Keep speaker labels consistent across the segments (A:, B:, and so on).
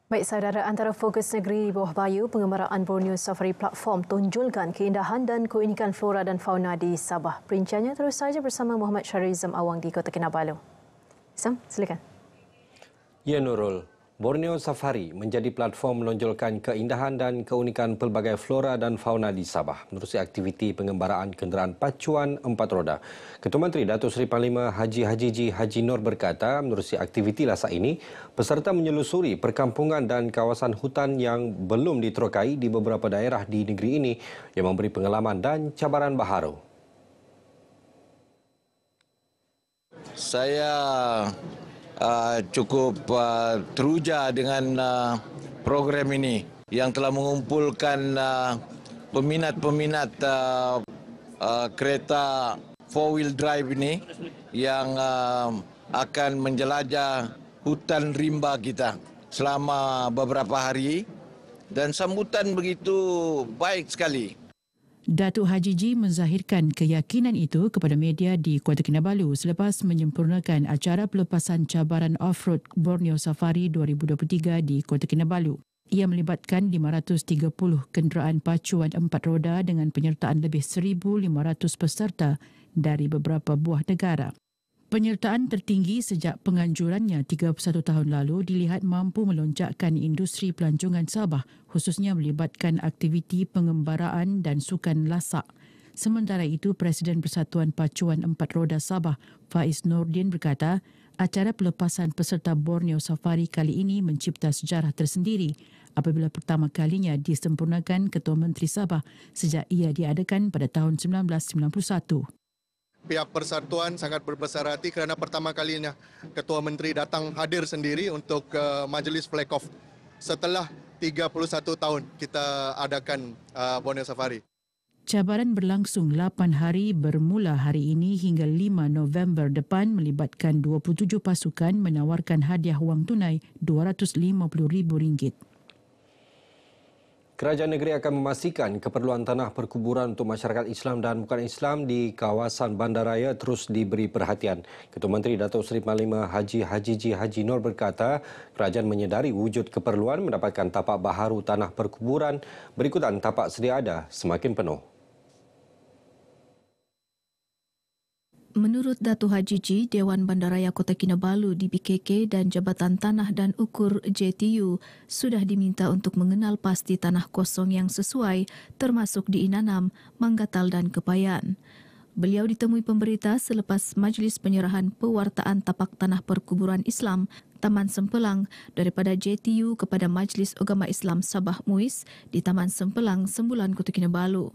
A: Baik saudara, antara fokus negeri bawah bayu, pengembaraan Borneo Safari Platform tonjolkan keindahan dan keunikan flora dan fauna di Sabah. Perinciannya terus saja bersama Muhammad Syarizam Awang di Kota Kinabalu. Sam, silakan.
B: Ya Nurul, Borneo Safari menjadi platform menonjolkan keindahan dan keunikan pelbagai flora dan fauna di Sabah menerusi aktiviti pengembaraan kenderaan pacuan 4 roda. Ketua Menteri Datuk Seri Panglima Haji Hajiji Haji Nur berkata menerusi aktiviti lasak ini, peserta menyelusuri perkampungan dan kawasan hutan yang belum diterokai di beberapa daerah di negeri ini yang memberi pengalaman dan cabaran baharu.
C: Saya cukup teruja dengan program ini yang telah mengumpulkan peminat-peminat kereta 4-wheel drive ini yang akan menjelajah hutan rimba kita selama beberapa hari dan sambutan begitu baik sekali.
D: Datuk Hajiji menzahirkan keyakinan itu kepada media di Kota Kinabalu selepas menyempurnakan acara pelepasan cabaran off-road Borneo Safari 2023 di Kota Kinabalu. Ia melibatkan 530 kenderaan pacuan 4 roda dengan penyertaan lebih 1,500 peserta dari beberapa buah negara. Penyertaan tertinggi sejak penganjurannya 31 tahun lalu dilihat mampu melonjakkan industri pelancongan Sabah, khususnya melibatkan aktiviti pengembaraan dan sukan lasak. Sementara itu, Presiden Persatuan Pacuan 4 Roda Sabah, Faiz Nordin berkata, acara pelepasan peserta Borneo Safari kali ini mencipta sejarah tersendiri apabila pertama kalinya disempurnakan Ketua Menteri Sabah sejak ia diadakan pada tahun 1991.
E: Pihak Persatuan sangat berbesar hati kerana pertama kalinya Ketua Menteri datang hadir sendiri untuk majlis flag off setelah 31 tahun kita adakan Borneo Safari.
D: Cabaran berlangsung 8 hari bermula hari ini hingga 5 November depan melibatkan 27 pasukan menawarkan hadiah wang tunai RM250,000.
B: Kerajaan negeri akan memastikan keperluan tanah perkuburan untuk masyarakat Islam dan bukan Islam di kawasan bandaraya terus diberi perhatian. Ketua Menteri Datuk Seri Panglima Haji Hajiji Haji Nur berkata, kerajaan menyedari wujud keperluan mendapatkan tapak baharu tanah perkuburan berikutan tapak sedia ada semakin penuh.
F: Menurut Datuk Hajiji, Dewan Bandaraya Kota Kinabalu DBKK dan Jabatan Tanah dan Ukur JTU sudah diminta untuk mengenal pasti tanah kosong yang sesuai termasuk di Inanam, Manggatal dan Kepayan. Beliau ditemui pemberita selepas majlis penyerahan pewartaan tapak tanah perkuburan Islam Taman Sempelang daripada JTU kepada Majlis Agama Islam Sabah MUIS di Taman Sempelang, Sembulan, Kota Kinabalu.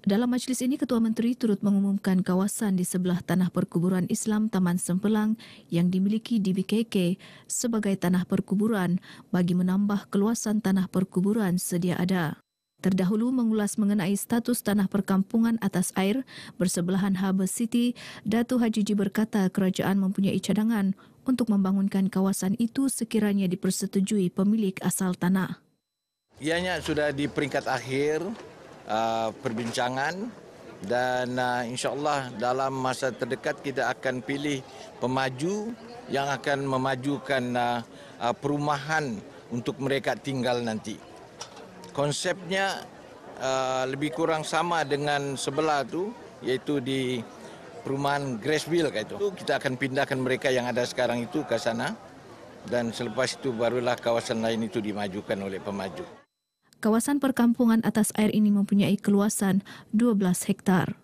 F: Dalam majlis ini, Ketua Menteri turut mengumumkan kawasan di sebelah tanah perkuburan Islam Taman Sempelang yang dimiliki DBKK sebagai tanah perkuburan bagi menambah keluasan tanah perkuburan sedia ada. Terdahulu mengulas mengenai status tanah perkampungan atas air bersebelahan Harbour City, Datuk Hajiji berkata kerajaan mempunyai cadangan untuk membangunkan kawasan itu sekiranya dipersetujui pemilik asal tanah.
C: Ianya sudah di peringkat akhir perbincangan dan insya-Allah dalam masa terdekat kita akan pilih pemaju yang akan memajukan perumahan untuk mereka tinggal nanti. Konsepnya lebih kurang sama dengan sebelah tu, iaitu di perumahan Graceville kayak itu. Kita akan pindahkan mereka yang ada sekarang itu ke sana dan selepas itu barulah kawasan lain itu dimajukan oleh pemaju.
F: Kawasan perkampungan atas air ini mempunyai keluasan 12 hektar.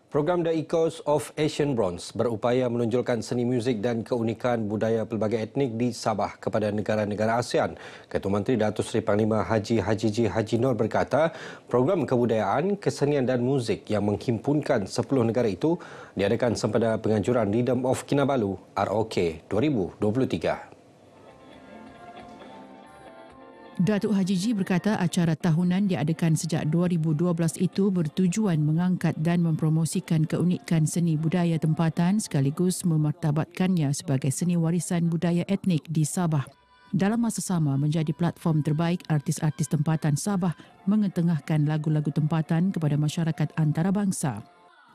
B: Program The Echoes of Asian Bronze berupaya menonjolkan seni muzik dan keunikan budaya pelbagai etnik di Sabah kepada negara-negara ASEAN. Ketua Menteri Datuk Seri Panglima Haji Hajiji Haji Nur berkata, program kebudayaan, kesenian dan muzik yang menghimpunkan 10 negara itu diadakan sempena penganjuran Rhythm of Kinabalu ROK 2023.
D: Datuk Hajiji berkata acara tahunan diadakan sejak 2012 itu bertujuan mengangkat dan mempromosikan keunikan seni budaya tempatan sekaligus memartabatkannya sebagai seni warisan budaya etnik di Sabah. Dalam masa sama menjadi platform terbaik artis-artis tempatan Sabah mengetengahkan lagu-lagu tempatan kepada masyarakat antarabangsa.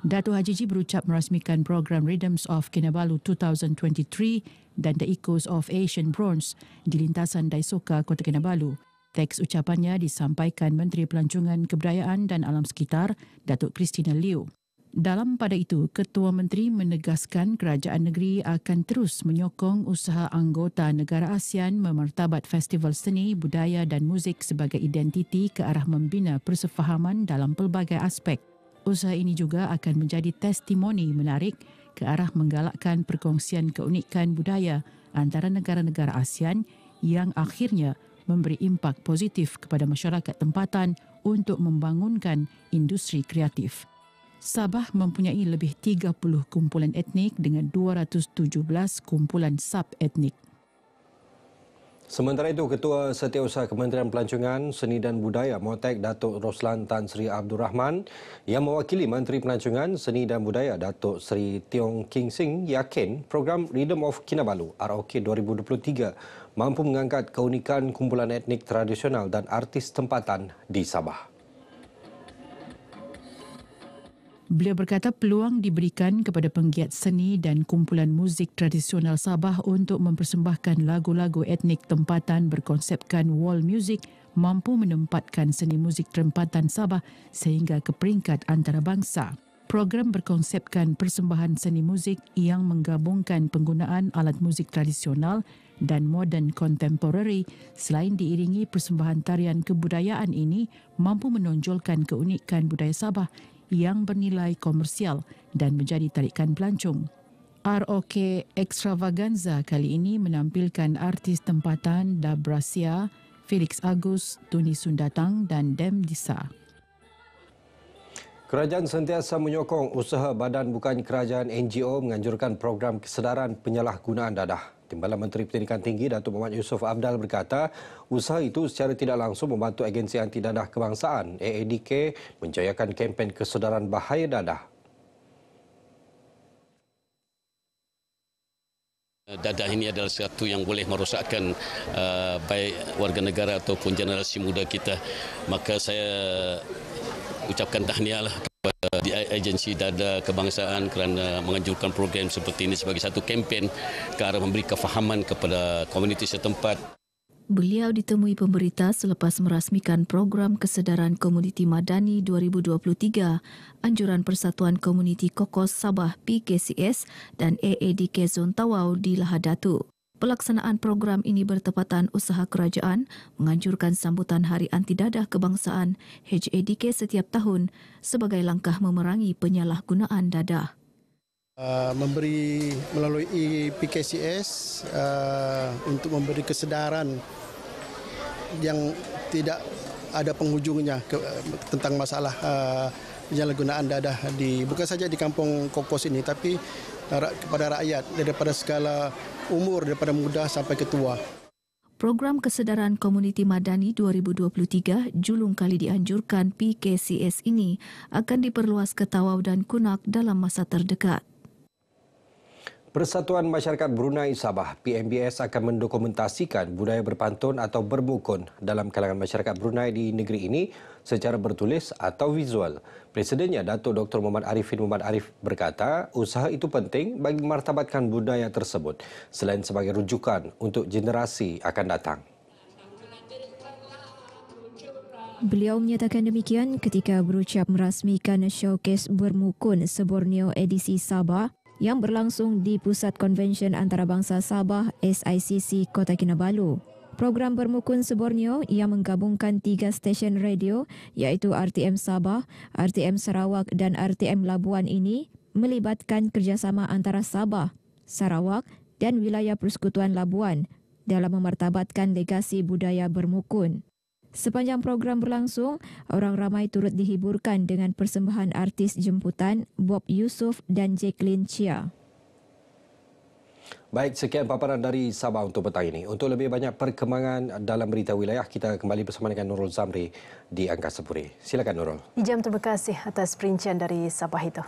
D: Dato' Hajiji berucap merasmikan program Rhythms of Kinabalu 2023 dan The Echoes of Asian Bronze di lintasan Daisoka, Kota Kinabalu. Teks ucapannya disampaikan Menteri Pelancongan Kebudayaan dan Alam Sekitar, Datuk Christina Liew. Dalam pada itu, Ketua Menteri menegaskan kerajaan negeri akan terus menyokong usaha anggota negara ASEAN memartabat festival seni, budaya dan muzik sebagai identiti ke arah membina persefahaman dalam pelbagai aspek. Usaha ini juga akan menjadi testimoni menarik ke arah menggalakkan perkongsian keunikan budaya antara negara-negara ASEAN yang akhirnya memberi impak positif kepada masyarakat tempatan untuk membangunkan industri kreatif. Sabah mempunyai lebih 30 kumpulan etnik dengan 217 kumpulan sub-etnik.
B: Sementara itu, Ketua Setiausaha Kementerian Pelancongan, Seni dan Budaya Motek Datuk Roslan Tan Sri Abdul Rahman yang mewakili Menteri Pelancongan, Seni dan Budaya Datuk Sri Tiong King Sing yakin program Rhythm of Kinabalu ROK 2023 mampu mengangkat keunikan kumpulan etnik tradisional dan artis tempatan di Sabah.
D: Beliau berkata peluang diberikan kepada penggiat seni dan kumpulan muzik tradisional Sabah untuk mempersembahkan lagu-lagu etnik tempatan berkonsepkan wall music mampu menempatkan seni muzik tempatan Sabah sehingga ke peringkat antarabangsa. Program berkonsepkan persembahan seni muzik yang menggabungkan penggunaan alat muzik tradisional dan moden contemporary selain diiringi persembahan tarian kebudayaan ini mampu menonjolkan keunikan budaya Sabah yang bernilai komersial dan menjadi tarikan pelancong. ROK Extravaganza kali ini menampilkan artis tempatan Dabrasia, Felix Agus, Tuni Sundatang dan Dem Disa.
B: Kerajaan sentiasa menyokong usaha badan bukan kerajaan NGO menganjurkan program kesedaran penyalahgunaan dadah. Timbalan Menteri Pendidikan Tinggi Datuk Muhammad Yusof Abdal berkata, usaha itu secara tidak langsung membantu agensi anti dadah kebangsaan AADK menjayakan kempen kesedaran bahaya dadah.
G: Dadah ini adalah sesuatu yang boleh merosakkan baik warga negara ataupun generasi muda kita. Maka saya ucapkan tahniahlah kepada agensi dadah kebangsaan kerana menganjurkan program seperti ini sebagai satu kempen ke arah memberi kefahaman kepada komuniti setempat.
F: Beliau ditemui pemberita selepas merasmikan program kesedaran komuniti madani 2023, anjuran Persatuan Komuniti Kokos Sabah PKCS dan AADK Zon Tawau di Lahad Datu. Pelaksanaan program ini bertepatan usaha kerajaan menganjurkan sambutan Hari Anti Dadah Kebangsaan HADK setiap tahun sebagai langkah memerangi penyalahgunaan dadah.
H: Memberi melalui PKCS untuk memberi kesedaran yang tidak ada penghujungnya tentang masalah penyalahgunaan dadah bukan saja di kampung Kokos ini tapi kepada rakyat daripada segala umur daripada muda sampai ke tua.
F: Program Kesedaran Komuniti Madani 2023 julung kali dianjurkan PKCS ini akan diperluas ke Tawau dan Kunak dalam masa terdekat.
B: Persatuan Masyarakat Brunei Sabah PMBS akan mendokumentasikan budaya berpantun atau bermukun dalam kalangan masyarakat Brunei di negeri ini secara bertulis atau visual. Presidennya Datuk Dr. Muhammad Arifin Muhammad Arif berkata usaha itu penting bagi martabatkan budaya tersebut selain sebagai rujukan untuk generasi akan datang.
I: Beliau menyatakan demikian ketika berucap merasmikan showcase bermukun se-Borneo edisi Sabah yang berlangsung di Pusat Konvensyen Antarabangsa Sabah SICC Kota Kinabalu. Program Bermukun se-Borneo yang menggabungkan 3 stesen radio iaitu RTM Sabah, RTM Sarawak dan RTM Labuan ini melibatkan kerjasama antara Sabah, Sarawak dan wilayah Persekutuan Labuan dalam memartabatkan legasi budaya bermukun. Sepanjang program berlangsung, orang ramai turut dihiburkan dengan persembahan artis jemputan Bob Yusof dan Jacqueline Chia.
B: Baik, sekian paparan dari Sabah untuk petang ini. Untuk lebih banyak perkembangan dalam berita wilayah, kita kembali bersama dengan Nurul Zamri di Angkasa Puri. Silakan Nurul.
A: Ijam, terima kasih atas perincian dari Sabah itu.